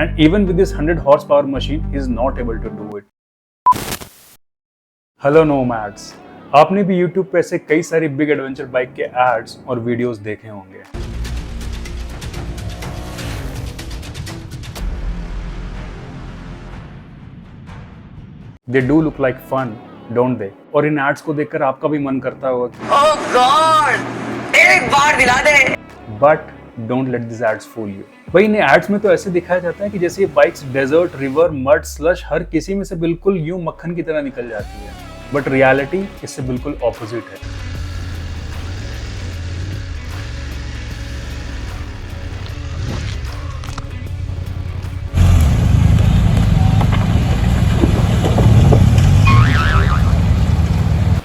And even with this 100 horsepower machine, he is not able to do it. Hello nomads, आपने भी YouTube पे ऐसे कई सारी बिग एडवेंचर बाइक के एड्स और वीडियोस देखे होंगे। They do look like fun, don't they? और इन एड्स को देखकर आपका भी मन करता होगा कि Oh God! एक बार दिला दे। But don't let these ads fool you. भाई इन एड्स में तो ऐसे दिखाया जाता है कि जैसे ये bikes desert, river, mud, slush हर किसी में से बिल्कुल यूं मक्खन की तरह निकल जाती है। बट रियलिटी इससे बिल्कुल ऑपोजिट है।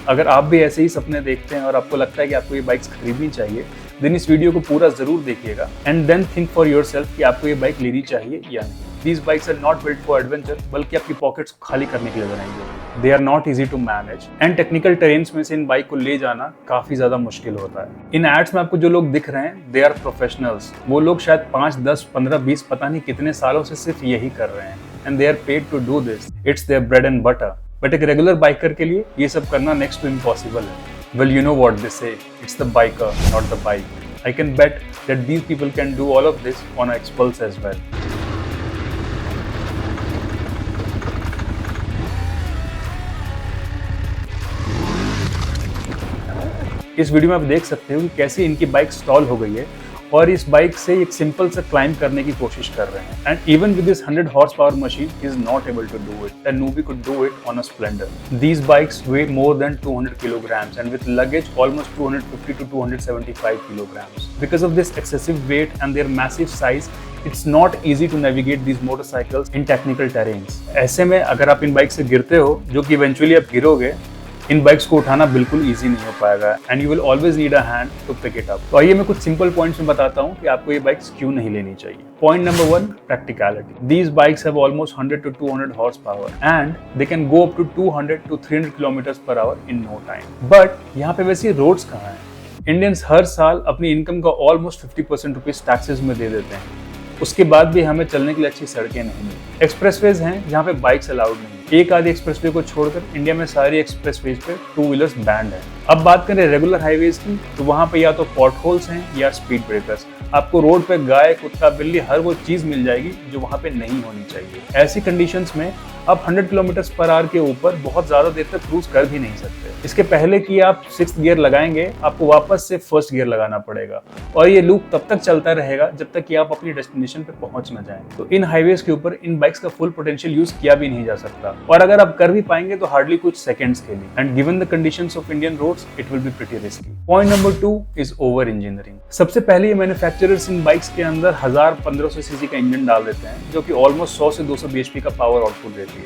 अगर आप भी ऐसे ही सपने देखते हैं और आपको लगता है कि आपको ये बाइक्स खरीदनी चाहिए, देन इस वीडियो को पूरा जरूर देखिएगा and then think for yourself कि आपको ये बाइक लेनी चाहिए या नहीं। These bikes are not built for adventure, बल्कि आपकी पॉकेट्स को खाली करने के लिए बनाई गई। They are not easy to manage and technical terrains में से इन बाइक को ले जाना काफी ज्यादा मुश्किल होता है। इन एड्स में आपको जो लोग दिख रहे हैं, they are professionals। वो लोग शायद 5, 10, 15, 20 पता नहीं कितने सालों से सिर्फ यही कर रहे हैं and they are paid to do this. It's their bread and butter. But एक रेगुलर बाइकर के लिए ये सब करना नेक्स्ट टू इम्पॉसिबल है। Well, you know what they say. It's the biker, not the bike. I can bet that these people can do all of this on an Xpulse as well. इस video में आप देख सकते हो कि कैसे इनकी बाइक स्टॉल हो गई है और इस बाइक से एक सिंपल सा क्लाइंब करने की कोशिश कर रहे हैं। And even with this 100 horse power machine he is not able to do it and newbie could do it on a Splendor. These bikes weigh more than 200 kilograms and with luggage almost 250 to 275 kilograms. Because of this excessive weight and their massive size, it's not easy to navigate these motorcycles in technical terrains. ऐसे में अगर आप इन bike से गिरते हो, जो कि eventually आप गिरोगे, इन बाइक्स को उठाना बिल्कुल इजी नहीं हो पाएगा and you will always need a hand to pick it up. तो आइए मैं कुछ सिंपल पॉइंट्स में बताता हूँ कि आपको ये बाइक्स क्यों नहीं लेनी चाहिए। Point number 1, practicality. These bikes have almost 100 to 200 horsepower and they can go up to 200 to 300 kilometers per hour in no time. But यहाँ पे वैसे रोड्स कहाँ हैं? इंडियंस हर साल अपनी इनकम का ऑलमोस्ट 50% रुपीज टैक्सेस में दे देते हैं। उसके बाद भी हमें चलने के लिए अच्छी सड़कें नहीं मिलती। एक्सप्रेसवेज हैं जहाँ पे बाइक्स अलाउड नहीं। एक आधी एक्सप्रेसवे को छोड़कर इंडिया में सारी एक्सप्रेसवेज पे 2 व्हीलर्स बैंड है। अब बात करें रेगुलर हाईवेज की, तो वहाँ पे या तो पॉट होल्स हैं या स्पीड ब्रेकर्स। आपको रोड पे गाय, कुत्ता, बिल्ली हर वो चीज मिल जाएगी जो वहाँ पे नहीं होनी चाहिए। ऐसी कंडीशंस में आप 100 किलोमीटर पर आवर के ऊपर बहुत ज्यादा देर तक क्रूज कर भी नहीं सकते। इसके पहले कि आप 6th गियर लगाएंगे, आपको वापस से 1st गियर लगाना पड़ेगा और ये लूप तब तक चलता रहेगा जब तक कि आप अपनी डेस्टिनेशन पे पहुंच न जाएं। तो इन हाईवेज के ऊपर इन बाइक्स का फुल पोटेंशियल यूज किया भी नहीं जा सकता और अगर आप कर भी पाएंगे तो हार्डली कुछ सेकंड्स के लिए। And given the conditions of Indian roads, it will be pretty risky. Point number 2 is over engineering. सबसे पहले ये मैन्युफैक्चरर्स इन बाइक्स के अंदर 1000-1500 सीसी का इंजन डाल देते हैं जो कि ऑलमोस्ट 100 से 200 bhp का पावर आउटपुट देती है।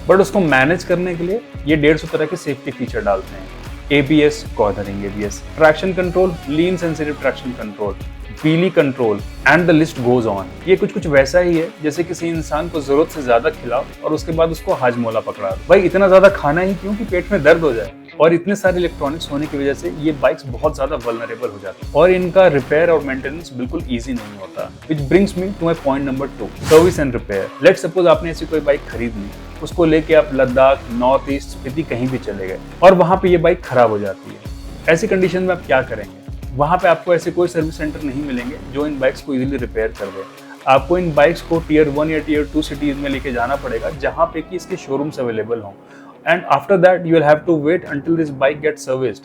बट उसको मैनेज करने के लिए ये 150 तरह के सेफ्टी फीचर डालते हैं। ABS, cornering ABS, traction control, lean sensitive traction control, wheelie control and the list goes on. ये कुछ वैसा ही है जैसे किसी इंसान को जरूरत से ज्यादा खिलाओ और उसके बाद उसको हाजमोला पकड़ा दो। भाई इतना ज्यादा खाना ही क्यों कि पेट में दर्द हो जाए। और इतने सारे इलेक्ट्रॉनिक्स होने की वजह से ये बाइक्स बहुत ज्यादा वल्नरेबल हो जाती है और इनका रिपेयर और मेंटेनेंस बिल्कुल इजी नहीं होता। Which brings me to my point number 2, service and repair. Let suppose आपने ऐसी कोई बाइक खरीद ली, उसको लेके आप लद्दाख, नॉर्थ ईस्ट, स्पीति कहीं भी चले गए और वहां पे ये बाइक खराब हो जाती है। ऐसी कंडीशन में आप क्या करेंगे? वहां पे आपको ऐसे कोई सर्विस सेंटर नहीं मिलेंगे जो इन बाइक्स को इजीली रिपेयर कर दे। आपको इन बाइक्स को टियर 1 या टियर 2 सिटीज में लेके जाना पड़ेगा जहां पे कि इसके शोरूम्स अवेलेबल हों। And after that you will have to wait until this bike get serviced.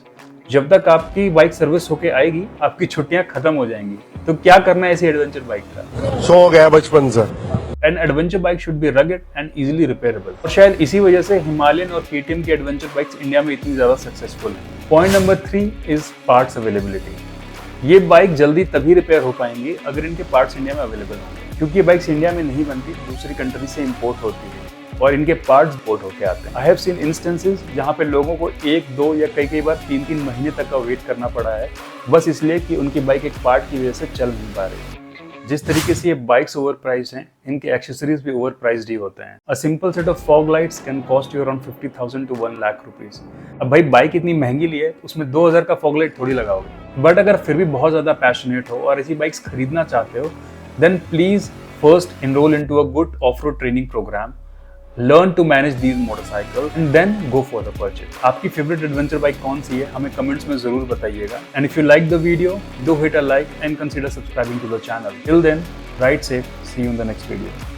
जब तक आपकी बाइक सर्विस होके आएगी, आपकी छुट्टियां खत्म हो जाएंगी। तो क्या करना है ऐसी एडवेंचर बाइक का? सो गया बचपन से। An adventure bike should be rugged and easily repairable. और शायद इसी वजह से हिमालयन और KTM की एडवेंचर बाइक्स इंडिया में इतनी ज्यादा सक्सेसफुल हैं। Point number 3 is parts availability. ये बाइक जल्दी तभी रिपेयर हो पाएंगी अगर इनके पार्ट्स इंडिया में अवेलेबल होंगे, क्योंकि ये बाइक्स इंडिया में नहीं बनती, दूसरी कंट्री से इंपोर्ट होती है और इनके पार्ट्स इंपोर्ट होके आते हैं। आई हैव सीन इंस्टेंसेस जहाँ पे लोगों को 1, 2 या कई बार 3 महीने तक का वेट करना पड़ा है बस इसलिए कि उनकी बाइक एक पार्ट की वजह से चल नहीं पा रही। जिस तरीके से ये बाइक्स ओवर प्राइस हैं, इनके एक्सेसरीज भी ओवर प्राइस्ड ही होते हैं। A simple set of fog lights can cost you around 50,000 to 1 lakh rupees. अब भाई बाइक इतनी महंगी ली है, उसमें 2000 का फॉग लाइट थोड़ी लगाओगे। बट अगर फिर भी बहुत ज्यादा पैशनेट हो और ऐसी बाइक्स खरीदना चाहते हो, then please First, enroll into a good off-road training program. Learn to manage these motorcycles and then go for the purchase. आपकी फेवरेट एडवेंचर बाइक कौन सी है हमें कमेंट्स में जरूर बताइएगा. And if you like the video, do hit a like and consider subscribing to the channel. Till then, ride safe. See you in the next video.